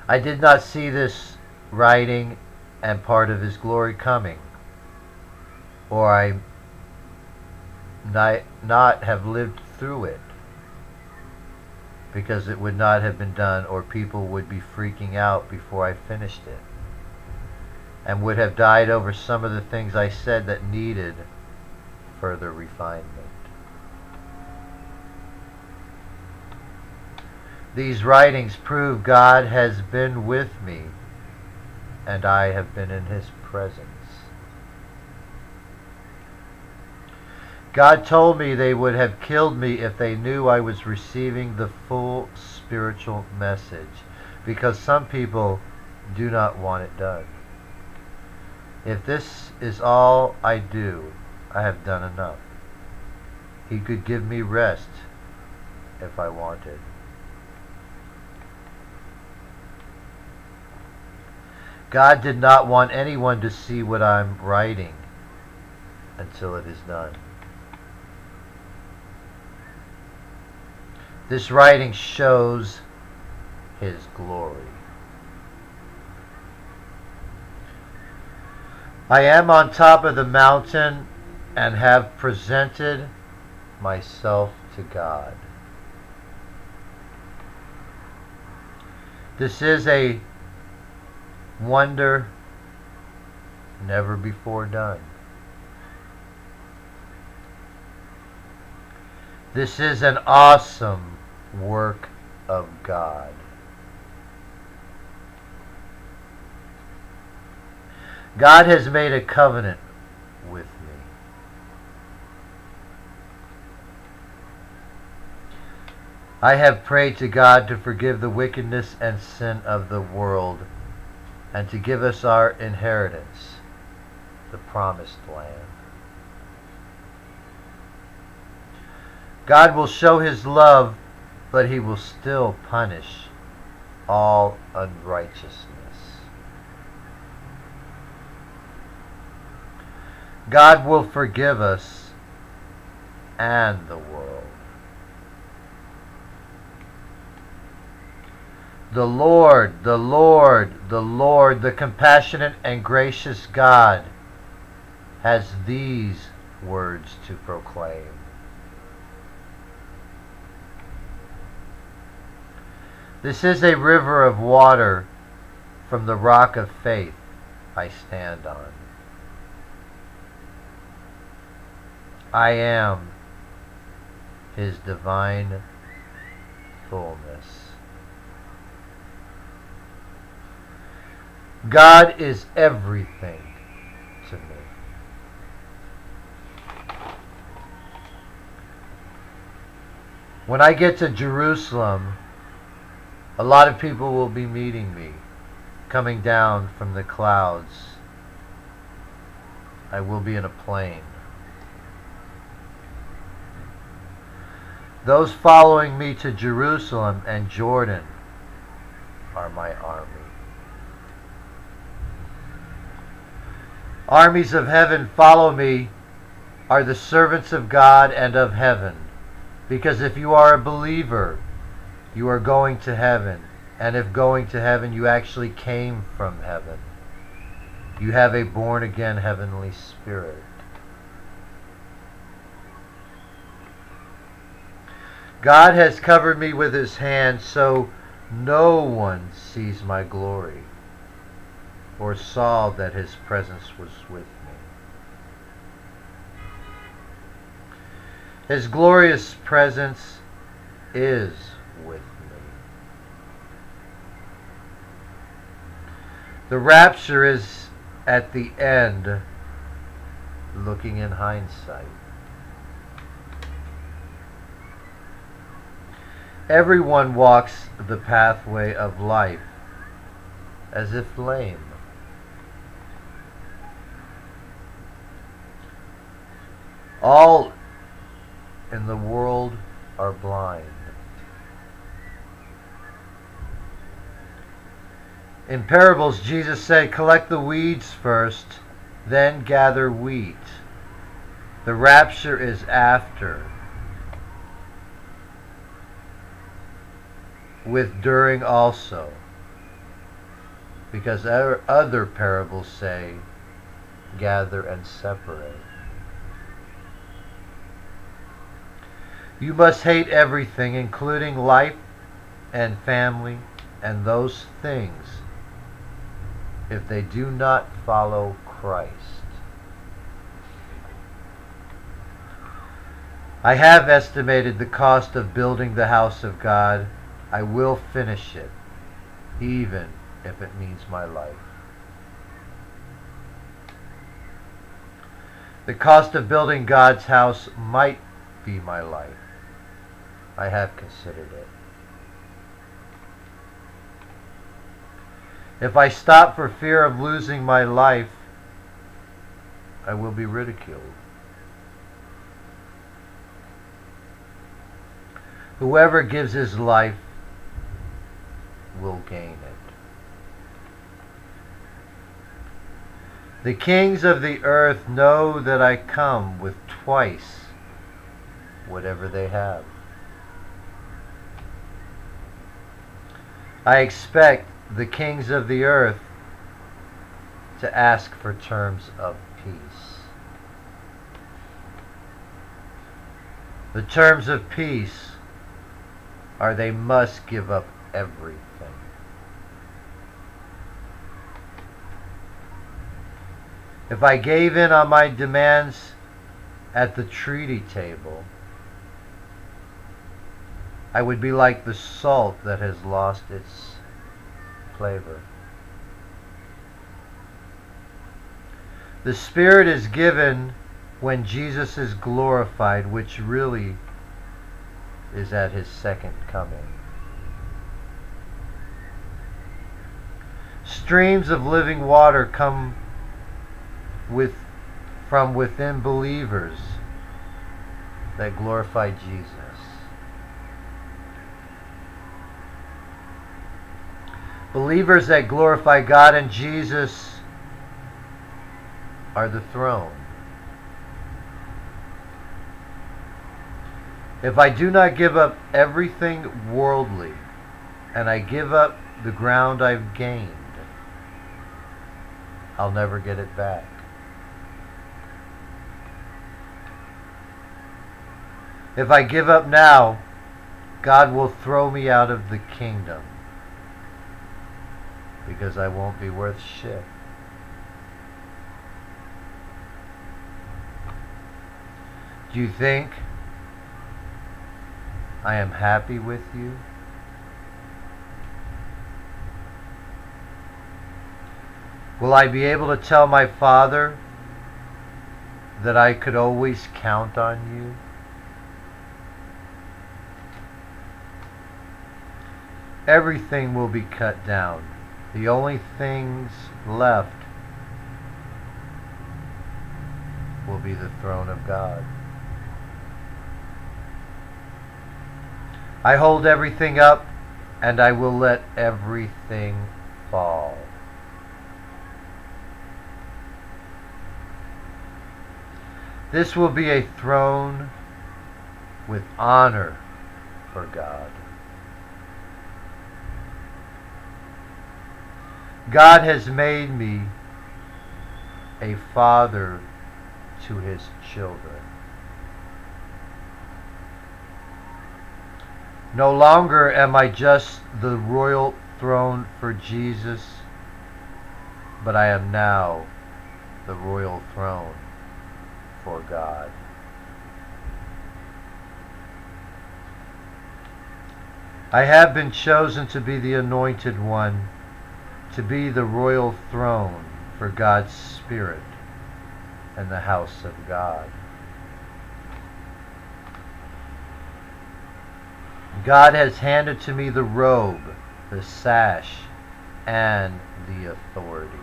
I did not see this writing and part of his glory coming, or I might not have lived through it, because it would not have been done, or people would be freaking out before I finished it, and would have died over some of the things I said that needed further refinement. These writings prove God has been with me, and I have been in His presence. God told me they would have killed me if they knew I was receiving the full spiritual message, because some people do not want it done. If this is all I do, I have done enough. He could give me rest if I wanted. God did not want anyone to see what I'm writing until it is done. This writing shows His glory. I am on top of the mountain and have presented myself to God. This is a wonder never before done. This is an awesome work of God. God has made a covenant with me. I have prayed to God to forgive the wickedness and sin of the world, and to give us our inheritance, the promised land. God will show His love, but He will still punish all unrighteousness. God will forgive us and the world. The Lord, the Lord, the Lord, the compassionate and gracious God, has these words to proclaim. This is a river of water from the rock of faith I stand on. I am His divine fullness. God is everything to me. When I get to Jerusalem, a lot of people will be meeting me, coming down from the clouds. I will be in a plane. Those following me to Jerusalem and Jordan are my army. Armies of heaven follow me, are the servants of God and of heaven. Because if you are a believer, you are going to heaven. And if going to heaven, you actually came from heaven. You have a born-again heavenly spirit. God has covered me with His hand, so no one sees my glory, or saw that His presence was with me. His glorious presence is with me. The rapture is at the end, looking in hindsight. Everyone walks the pathway of life as if lame. All in the world are blind. In parables, Jesus said, collect the weeds first, then gather wheat. The rapture is after, with during also. because other parables say, gather and separate. You must hate everything, including life and family and those things, if they do not follow Christ. I have estimated the cost of building the house of God. I will finish it, even if it means my life. The cost of building God's house might be my life. I have considered it. If I stop for fear of losing my life, I will be ridiculed. Whoever gives his life will gain it. The kings of the earth know that I come with twice whatever they have. I expect the kings of the earth to ask for terms of peace. The terms of peace are they must give up everything. If I gave in on my demands at the treaty table, I would be like the salt that has lost its flavor. The Spirit is given when Jesus is glorified, which really is at his second coming. Streams of living water come from within believers that glorify Jesus. Believers that glorify God and Jesus are the throne. If I do not give up everything worldly, and I give up the ground I've gained, I'll never get it back. If I give up now, God will throw me out of the kingdom, because I won't be worth shit. Do you think I am happy with you? Will I be able to tell my Father that I could always count on you? Everything will be cut down. The only things left will be the throne of God. I hold everything up, and I will let everything fall. This will be a throne with honor for God. God has made me a father to his children. No longer am I just the royal throne for Jesus, but I am now the royal throne for God. I have been chosen to be the anointed one, to be the royal throne for God's Spirit and the house of God. God has handed to me the robe, the sash, and the authority.